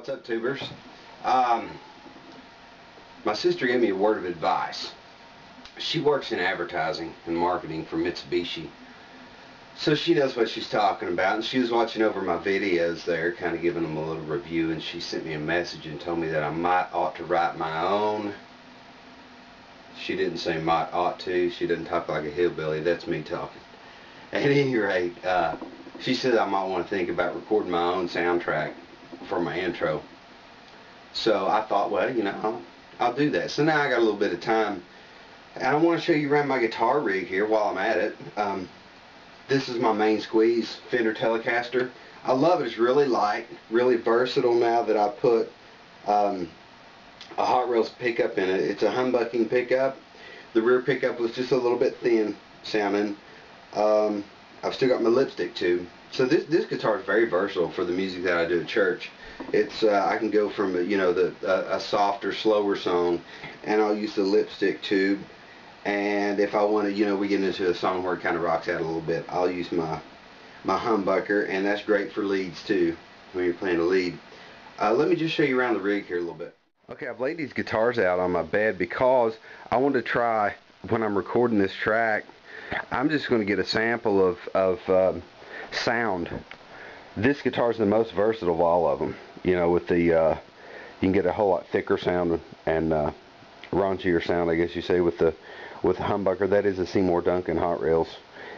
What's up, tubers? My sister gave me a word of advice. She works in advertising and marketing for Mitsubishi, so she knows what she's talking about, and she was watching over my videos there, kind of giving them a little review, and she sent me a message and told me that I ought to write my own. She didn't say might ought to. She didn't talk like a hillbilly. That's me talking. At any rate, she said I might want to think about recording my own soundtrack for my intro. So I thought, well, you know, I'll do that. So now I got a little bit of time, and I want to show you around my guitar rig here while I'm at it. This is my main squeeze Fender Telecaster. I love it. It's really light, really versatile now that I put a Hot Rails pickup in it. It's a humbucking pickup. The rear pickup was just a little bit thin sounding. I've still got my lipstick tube. So this guitar is very versatile for the music that I do at church. It's I can go from a softer, slower song, and I'll use the lipstick tube. And if I want to, we get into a song where it kind of rocks out a little bit, I'll use my humbucker, and that's great for leads too when you're playing a lead. Let me just show you around the rig here a little bit. Okay, I've laid these guitars out on my bed because I want to try, when I'm recording this track, I'm just going to get a sample of sound. This guitar is the most versatile of all of them. With the you can get a whole lot thicker sound and raunchier sound, I guess you say, with the humbucker. That is a Seymour Duncan Hot Rails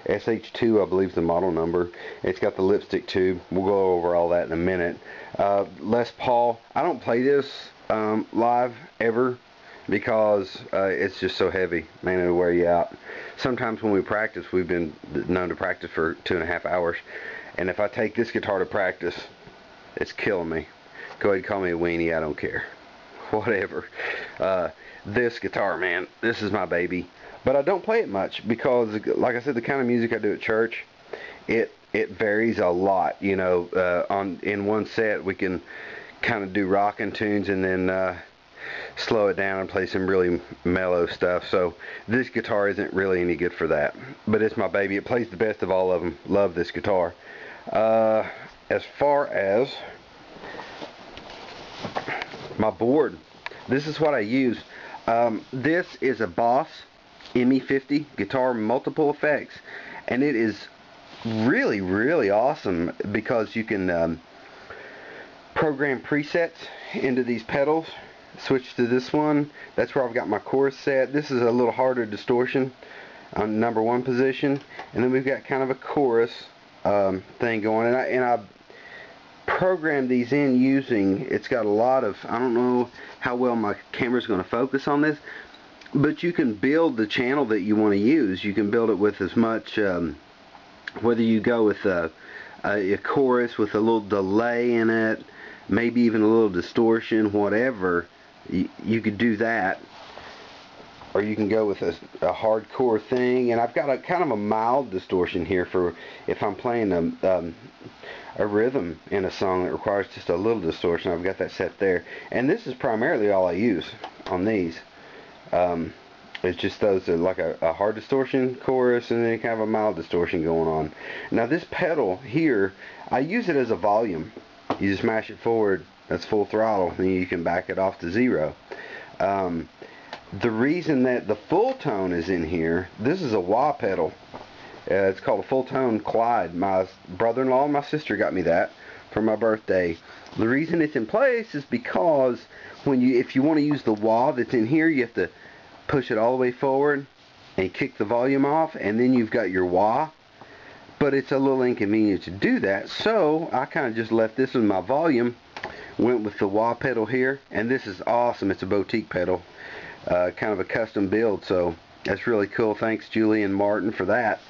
SH2, I believe, is the model number. It's got the lipstick tube. We'll go over all that in a minute. Les Paul. I don't play this live ever because it's just so heavy. Man, it'll wear you out. Sometimes when we practice, we've been known to practice for 2.5 hours, and if I take this guitar to practice, it's killing me. Go ahead and call me a weenie, I don't care. Whatever. This guitar, man, this is my baby. But I don't play it much because, like I said, the kind of music I do at church, it varies a lot. In one set we can kind of do rockin' tunes and then slow it down and play some really mellow stuff. So this guitar isn't really any good for that, but it's my baby. It plays the best of all of them. Love this guitar. As far as my board, this is what I use. This is a Boss ME50 guitar, multiple effects, and it is really, really awesome because you can program presets into these pedals. Switch to this one. That's where I've got my chorus set. This is a little harder distortion on #1 position, and then we've got kind of a chorus thing going, and I programmed these in using, it's got a lot of, I don't know how well my camera's going to focus on this, but you can build the channel that you want to use. You can build it with as much, whether you go with a chorus with a little delay in it, maybe even a little distortion, whatever, you could do that. Or you can go with a hardcore thing, and I've got a kind of a mild distortion here for if I'm playing a rhythm in a song that requires just a little distortion. I've got that set there, and this is primarily all I use on these. It's just those are like a hard distortion chorus and then kind of a mild distortion going on. Now this pedal here, I use it as a volume. You just mash it forward, that's full throttle, and you can back it off to 0. The reason that the full tone is in here, this is a wah pedal. It's called a full tone Clyde. My brother-in-law and my sister got me that for my birthday. The reason it's in place is because if you want to use the wah that's in here, you have to push it all the way forward and kick the volume off, and then you've got your wah. But it's a little inconvenient to do that, so I kind of just left this with my volume, went with the wah pedal here, and this is awesome. It's a boutique pedal, kind of a custom build, so that's really cool. Thanks Julie and Martin for that.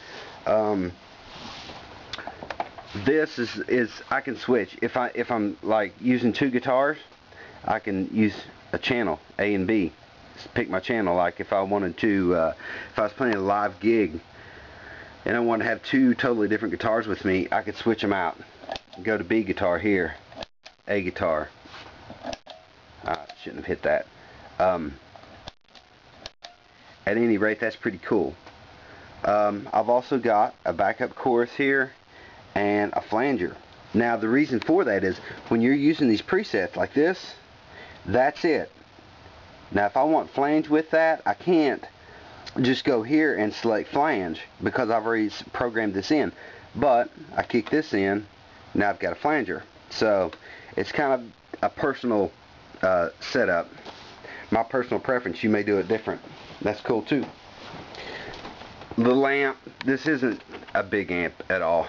This is I can switch if I'm like using 2 guitars. I can use a channel A and B. Just pick my channel. Like if I wanted to, if I was playing a live gig and I want to have 2 totally different guitars with me, I could switch them out. Go to B guitar here, A guitar. I shouldn't have hit that. At any rate, that's pretty cool. I've also got a backup chorus here and a flanger. Now the reason for that is when you're using these presets like this, that's it. Now if I want flange with that, I can't just go here and select flange because I've already programmed this in. But I kick this in, now I've got a flanger. So it's kind of a personal setup. My personal preference, you may do it different. That's cool too. The lamp, this isn't a big amp at all.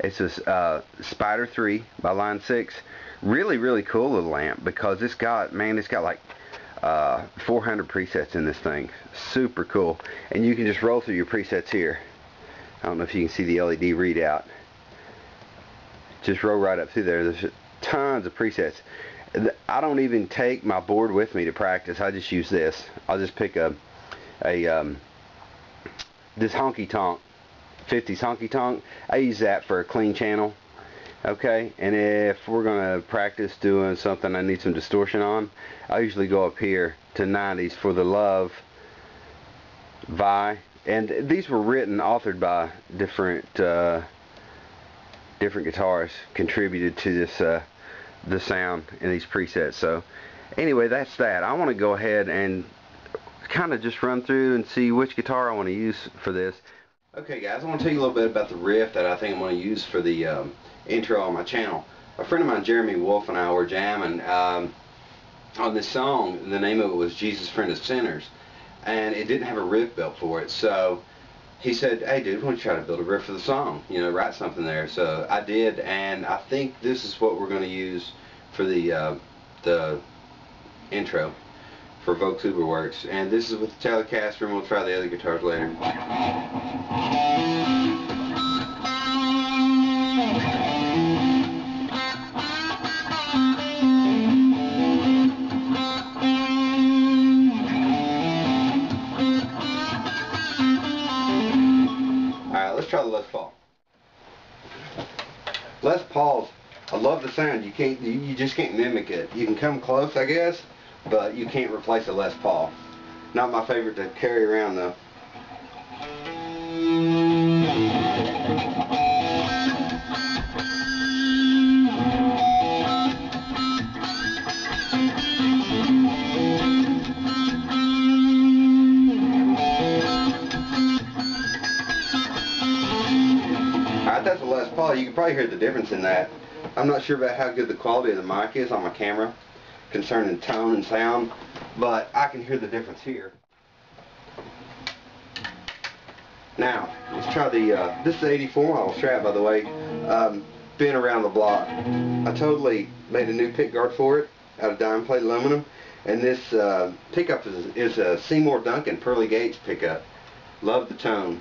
It's a Spider 3 by Line 6. Really cool little amp because it's got like 400 presets in this thing. Super cool. And you can just roll through your presets here. I don't know if you can see the LED readout. Just roll right up through there. There's tons of presets. I don't even take my board with me to practice. I just use this. I'll just pick this honky tonk, 50s honky tonk. I use that for a clean channel. Okay, and if we're gonna practice doing something I need some distortion on, I usually go up here to 90s for the Love Vi. And these were authored by different guitarists, contributed to this the sound in these presets. So anyway, that's that. I want to go ahead and kind of just run through and see which guitar I want to use for this. Okay guys, I want to tell you a little bit about the riff that I think I'm going to use for the intro on my channel. A friend of mine, Jeremy Wolf, and I were jamming on this song. The name of it was Jesus Friend of Sinners, and it didn't have a riff built for it. So he said, hey dude, why don't you try to build a riff for the song, you know, write something there. So I did, and I think this is what we're going to use for the intro for Volks Werks. And this is with the Telecaster, and we'll try the other guitars later. Alright, let's try the Les Paul. Les Pauls, I love the sound. You just can't mimic it. You can come close, I guess, but you can't replace a Les Paul. Not my favorite to carry around though. Alright, that's a Les Paul. You can probably hear the difference in that. I'm not sure about how good the quality of the mic is on my camera concerning tone and sound, but I can hear the difference here. Now, let's try the, this is the 84 model Strat, by the way, been around the block. I totally made a new pick guard for it out of diamond plate aluminum, and this pickup is a Seymour Duncan Pearly Gates pickup. Love the tone.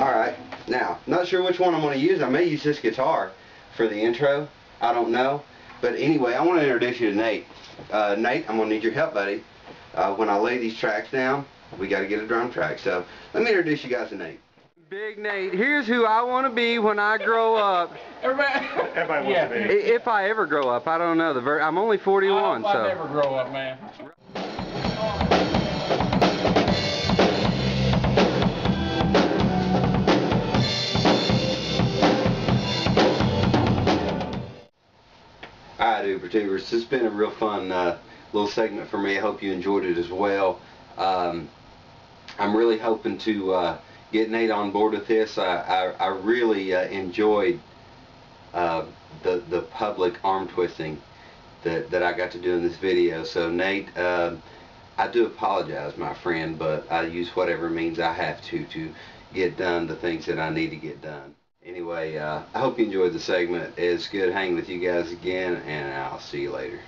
Alright, now, not sure which one I'm going to use. I may use this guitar for the intro. I don't know. But anyway, I want to introduce you to Nate. Nate, I'm going to need your help, buddy. When I lay these tracks down, we got to get a drum track. So, let me introduce you guys to Nate. Big Nate, here's who I want to be when I grow up. Everybody wants to be. If I ever grow up, I don't know. I'm only 41, so. I never grow up, man. Alright, Uber Tubers, this has been a real fun little segment for me. I hope you enjoyed it as well. I'm really hoping to get Nate on board with this. I really enjoyed the public arm twisting that I got to do in this video. So Nate, I do apologize, my friend, but I use whatever means I have to get done the things that I need to get done. Anyway, I hope you enjoyed the segment. It's good hanging with you guys again, and I'll see you later.